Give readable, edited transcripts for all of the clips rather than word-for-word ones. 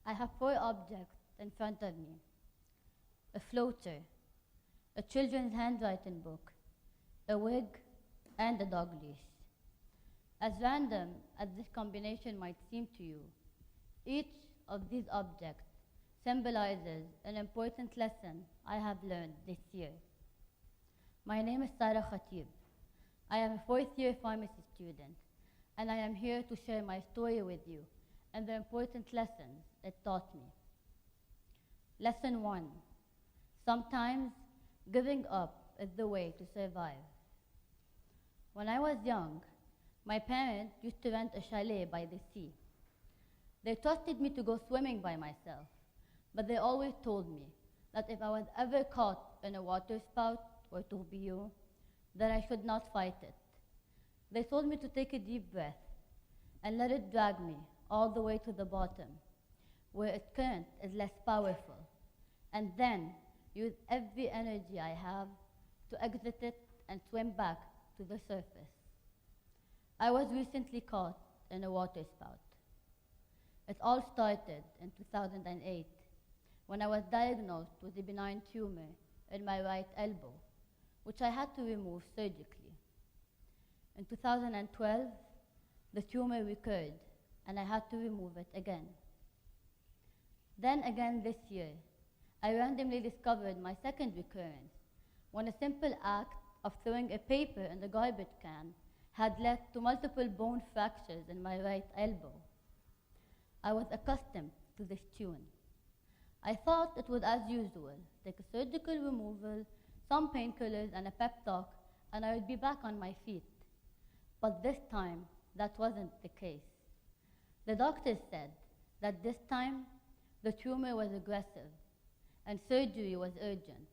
I have four objects in front of me: a floater, a children's handwriting book, a wig, and a dog leash. As random as this combination might seem to you, each of these objects symbolizes an important lesson I have learned this year. My name is Sara Khatib. I am a fourth-year pharmacy student, and I am here to share my story with you and the important lessons it taught me. Lesson 1. Sometimes giving up is the way to survive. When I was young, my parents used to rent a chalet by the sea. They trusted me to go swimming by myself, but they always told me that if I was ever caught in a water spout or tourbillon, that I should not fight it. They told me to take a deep breath and let it drag me all the way to the bottom, where its current is less powerful, and then use every energy I have to exit it and swim back to the surface. I was recently caught in a water spout. It all started in 2008 when I was diagnosed with a benign tumor in my right elbow, which I had to remove surgically. In 2012, the tumor recurred and I had to remove it again. Then again this year, I randomly discovered my second recurrence when a simple act of throwing a paper in the garbage can had led to multiple bone fractures in my right elbow. I was accustomed to this tune. I thought it was as usual: take a surgical removal, some painkillers, and a pep talk, and I would be back on my feet. But this time, that wasn't the case. The doctors said that this time, the tumor was aggressive, and surgery was urgent.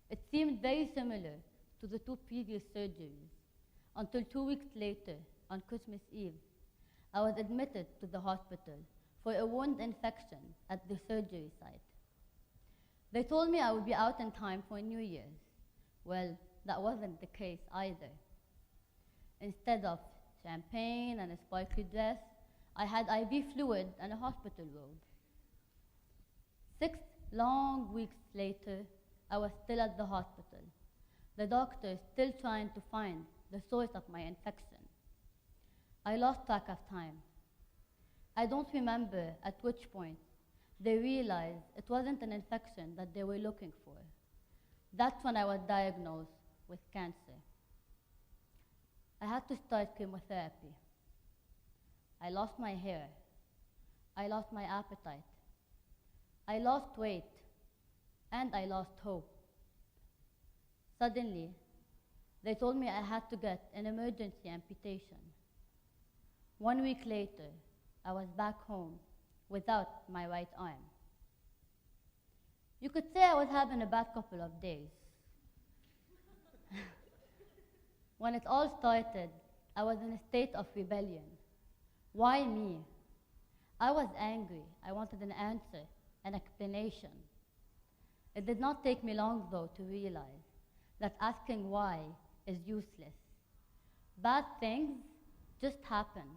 It seemed very similar to the two previous surgeries, until 2 weeks later, on Christmas Eve, I was admitted to the hospital for a wound infection at the surgery site. They told me I would be out in time for New Year's. Well, that wasn't the case either. Instead of champagne and a sparkly dress, I had IV fluid and a hospital robe. 6 long weeks later, I was still at the hospital, the doctors still trying to find the source of my infection. I lost track of time. I don't remember at which point they realized it wasn't an infection that they were looking for. That's when I was diagnosed with cancer. I had to start chemotherapy. I lost my hair. I lost my appetite. I lost weight, and I lost hope. Suddenly, they told me I had to get an emergency amputation. 1 week later, I was back home without my right arm. You could say I was having a bad couple of days. When it all started, I was in a state of rebellion. Why me? I was angry. I wanted an answer, an explanation. It did not take me long, though, to realize that asking why is useless. Bad things just happen.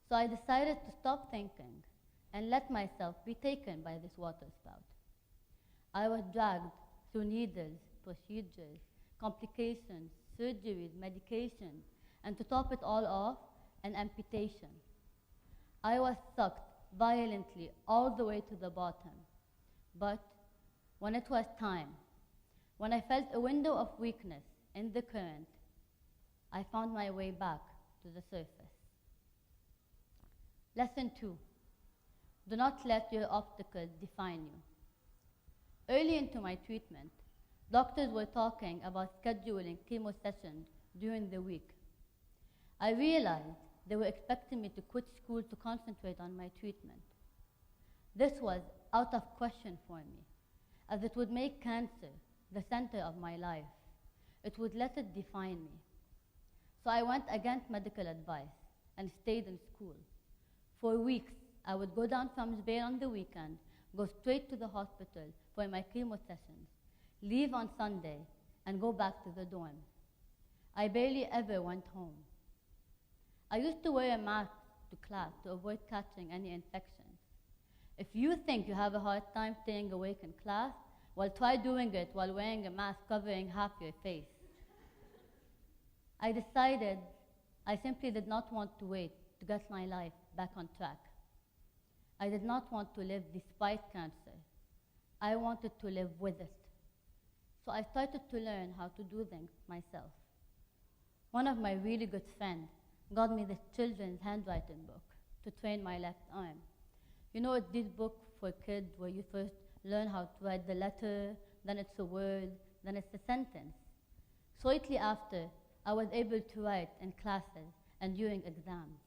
So I decided to stop thinking and let myself be taken by this water spout. I was dragged through needles, procedures, complications, surgeries, medication, and to top it all off, an amputation. I was sucked violently all the way to the bottom. But when it was time, when I felt a window of weakness in the current, I found my way back to the surface. Lesson 2. Do not let your obstacles define you. Early into my treatment, doctors were talking about scheduling chemo sessions during the week. I realized they were expecting me to quit school to concentrate on my treatment. This was out of question for me, as it would make cancer the center of my life. It would let it define me. So I went against medical advice and stayed in school. For weeks, I would go down from Zubair on the weekend, go straight to the hospital for my chemo sessions, leave on Sunday, and go back to the dorm. I barely ever went home. I used to wear a mask to class to avoid catching any infections. If you think you have a hard time staying awake in class, well, try doing it while wearing a mask covering half your face. I decided I simply did not want to wait to get my life back on track. I did not want to live despite cancer. I wanted to live with it. So I started to learn how to do things myself. One of my really good friends got me this children's handwriting book to train my left arm. You know, it's this book for kids where you first learn how to write the letter, then it's a word, then it's a sentence. Shortly after, I was able to write in classes and during exams.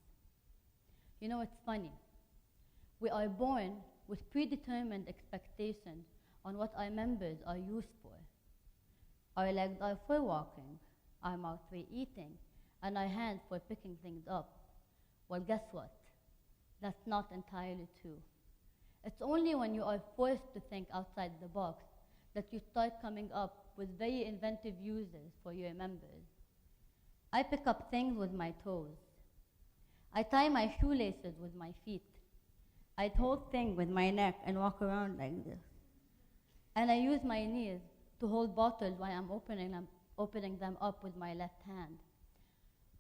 You know, it's funny. We are born with predetermined expectations on what our members are used for. Our legs are for walking, our mouth for eating, and our hands for picking things up. Well, guess what? That's not entirely true. It's only when you are forced to think outside the box that you start coming up with very inventive uses for your members. I pick up things with my toes. I tie my shoelaces with my feet. I hold things with my neck and walk around like this. And I use my knees to hold bottles while I'm opening them up with my left hand.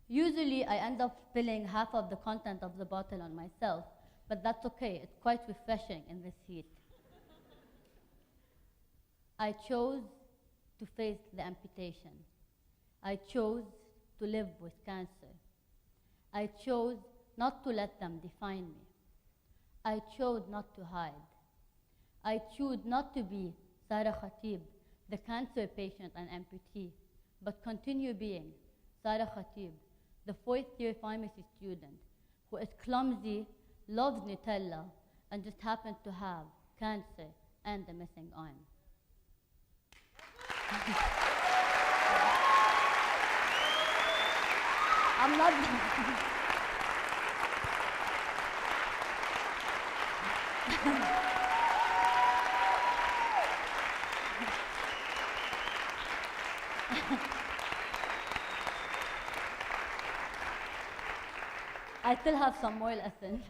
Usually, I end up spilling half of the content of the bottle on myself, but that's okay. It's quite refreshing in this heat. I chose to face the amputation. I chose to live with cancer. I chose not to let them define me. I chose not to hide. I chose not to be Sara Khatib, the cancer patient and amputee, but continue being Sara Khatib, the fourth-year pharmacy student who is clumsy, loves Nutella, and just happens to have cancer and a missing arm. I'm not I still have some more lessons.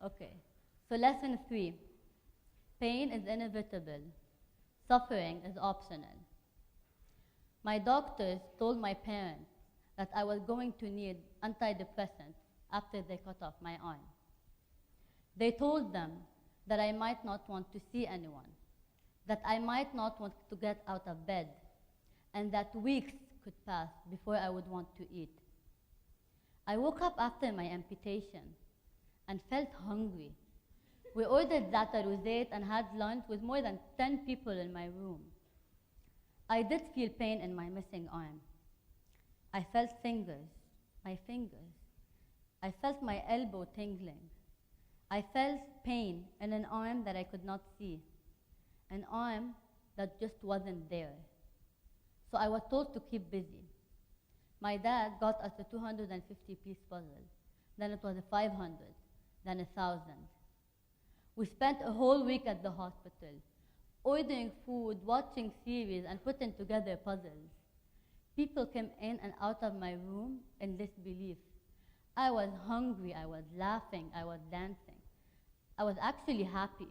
Okay, so lesson 3. Pain is inevitable. Suffering is optional. My doctors told my parents that I was going to need antidepressants after they cut off my arm. They told them that I might not want to see anyone, that I might not want to get out of bed, and that weeks could pass before I would want to eat. I woke up after my amputation and felt hungry. We ordered za'atar rosette and had lunch with more than 10 people in my room. I did feel pain in my missing arm. I felt my fingers. I felt my elbow tingling. I felt pain in an arm that I could not see, an arm that just wasn't there. So I was told to keep busy. My dad got us a 250-piece puzzle. Then it was a 500, then 1,000. We spent a whole week at the hospital, ordering food, watching series, and putting together puzzles. People came in and out of my room in disbelief. I was hungry, I was laughing, I was dancing. I was actually happy.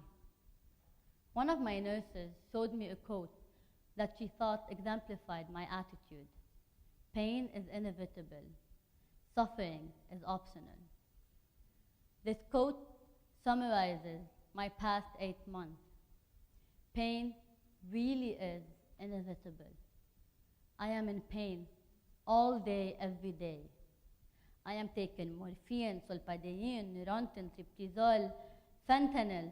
One of my nurses showed me a quote that she thought exemplified my attitude. Pain is inevitable. Suffering is optional. This quote summarizes my past 8 months. Pain really is inevitable. I am in pain all day, every day. I am taking morphine, solpadeine, Neurontin, triptizol, fentanyl,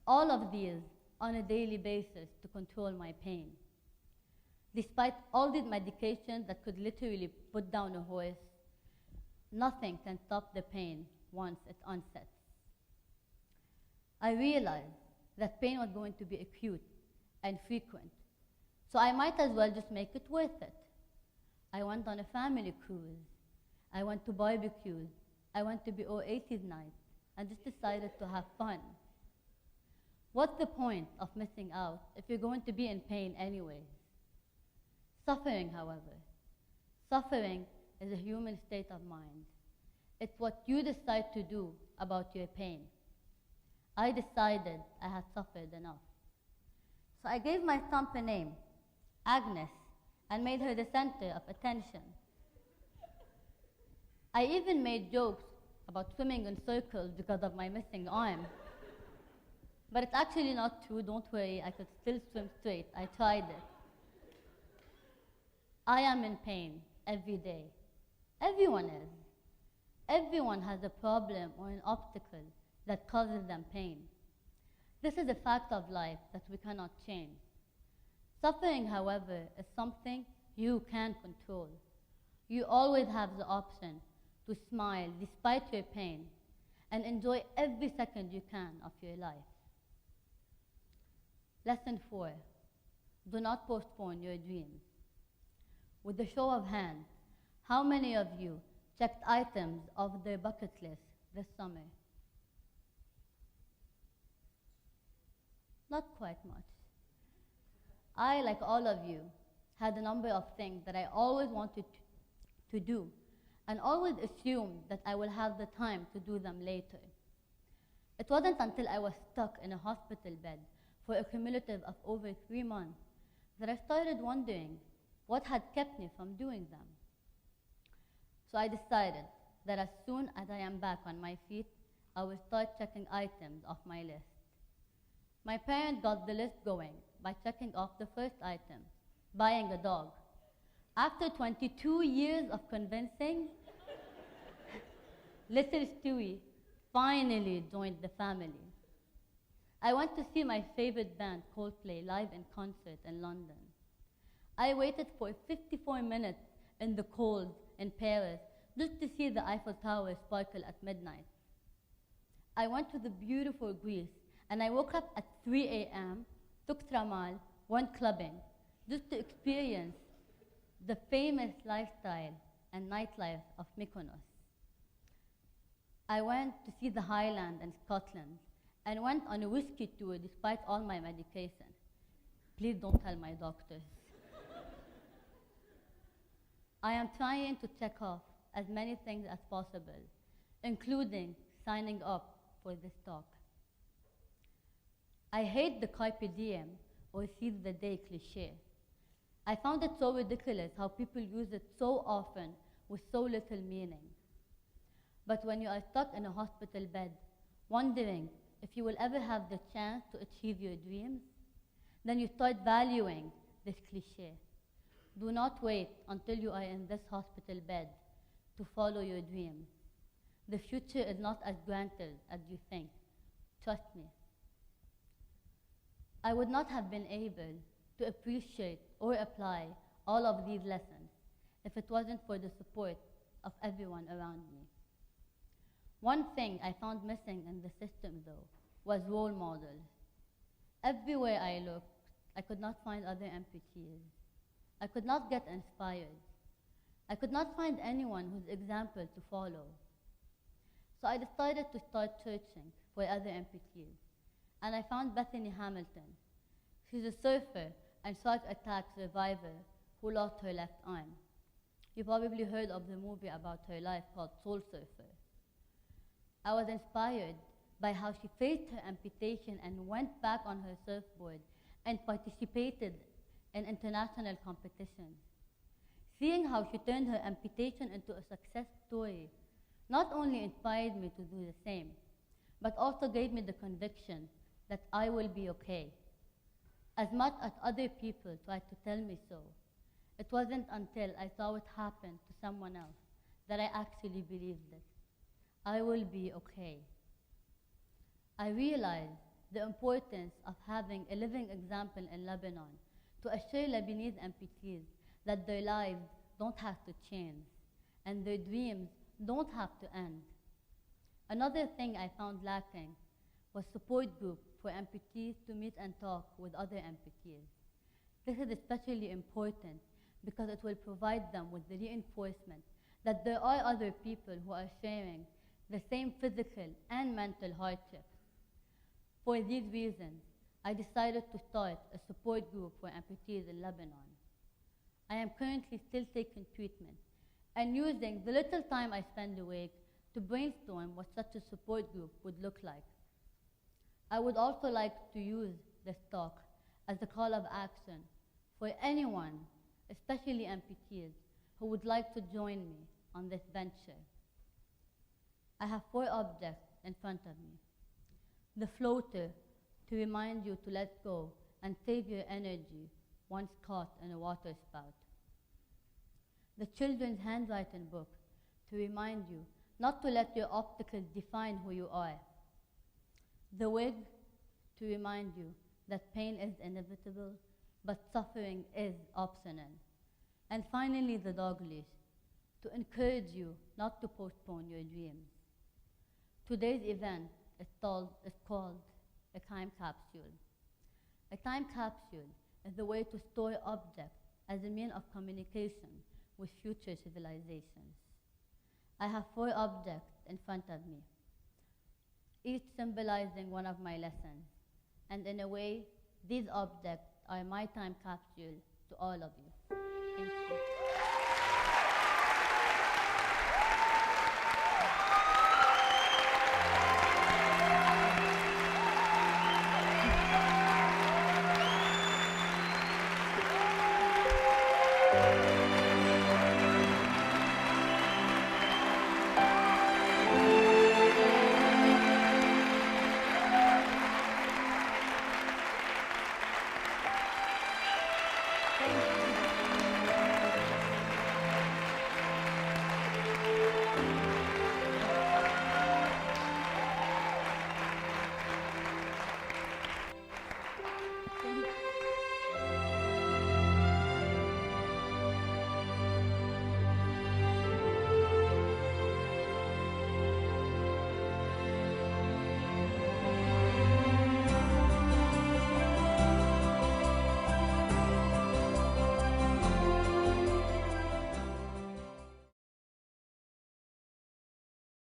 all of these on a daily basis to control my pain. Despite all these medications that could literally put down a horse, nothing can stop the pain once it onsets. I realized that pain was going to be acute and frequent, so I might as well just make it worth it. I went on a family cruise. I went to barbecues. I went to Oasis nights and just decided to have fun. What's the point of missing out if you're going to be in pain anyways? Suffering, however, suffering is a human state of mind. It's what you decide to do about your pain. I decided I had suffered enough. So I gave my thumb a name, Agnes, and made her the center of attention. I even made jokes about swimming in circles because of my missing arm. But it's actually not true, don't worry, I could still swim straight. I tried it. I am in pain every day. Everyone is. Everyone has a problem or an obstacle that causes them pain. This is a fact of life that we cannot change. Suffering, however, is something you can control. You always have the option to smile despite your pain and enjoy every second you can of your life. Lesson 4, do not postpone your dreams. With a show of hands, how many of you checked items off their bucket list this summer? Not quite much. I, like all of you, had a number of things that I always wanted to do and always assumed that I will have the time to do them later. It wasn't until I was stuck in a hospital bed for a cumulative of over 3 months that I started wondering what had kept me from doing them. So I decided that as soon as I am back on my feet, I will start checking items off my list. My parents got the list going by checking off the first item, buying a dog. After 22 years of convincing, little Stewie finally joined the family. I went to see my favorite band, Coldplay, live in concert in London. I waited for 54 minutes in the cold in Paris just to see the Eiffel Tower sparkle at midnight. I went to the beautiful Greece, and I woke up at 3 a.m., took tramway, went clubbing, just to experience the famous lifestyle and nightlife of Mykonos. I went to see the Highland in Scotland and went on a whiskey tour despite all my medication. Please don't tell my doctors. I am trying to check off as many things as possible, including signing up for this talk. I hate the carpe diem or seize the day cliché. I found it so ridiculous how people use it so often with so little meaning. But when you are stuck in a hospital bed, wondering if you will ever have the chance to achieve your dreams, then you start valuing this cliché. Do not wait until you are in this hospital bed to follow your dreams. The future is not as granted as you think. Trust me. I would not have been able to appreciate or apply all of these lessons if it wasn't for the support of everyone around me. One thing I found missing in the system, though, was role models. Everywhere I looked, I could not find other amputees. I could not get inspired. I could not find anyone whose example to follow. So I decided to start searching for other amputees, and I found Bethany Hamilton. She's a surfer and shark attack survivor who lost her left arm. You probably heard of the movie about her life called Soul Surfer. I was inspired by how she faced her amputation and went back on her surfboard and participated in international competitions. Seeing how she turned her amputation into a success story not only inspired me to do the same, but also gave me the conviction that I will be okay. As much as other people tried to tell me so, it wasn't until I saw it happen to someone else that I actually believed it. I will be okay. I realized the importance of having a living example in Lebanon to assure Lebanese amputees that their lives don't have to change and their dreams don't have to end. Another thing I found lacking was support group for amputees to meet and talk with other amputees. This is especially important because it will provide them with the reinforcement that there are other people who are sharing the same physical and mental hardships. For these reasons, I decided to start a support group for amputees in Lebanon. I am currently still taking treatment and using the little time I spend awake to brainstorm what such a support group would look like. I would also like to use this talk as a call of action for anyone, especially amputees, who would like to join me on this venture. I have 4 objects in front of me. The floater, to remind you to let go and save your energy once caught in a water spout. The children's handwriting book, to remind you not to let your obstacles define who you are. The wig, to remind you that pain is inevitable, but suffering is optional. And finally, the dog leash, to encourage you not to postpone your dreams. Today's event is called a time capsule. A time capsule is a way to store objects as a means of communication with future civilizations. I have 4 objects in front of me, each symbolizing one of my lessons. And in a way, these objects are my time capsule to all of you. Thank you.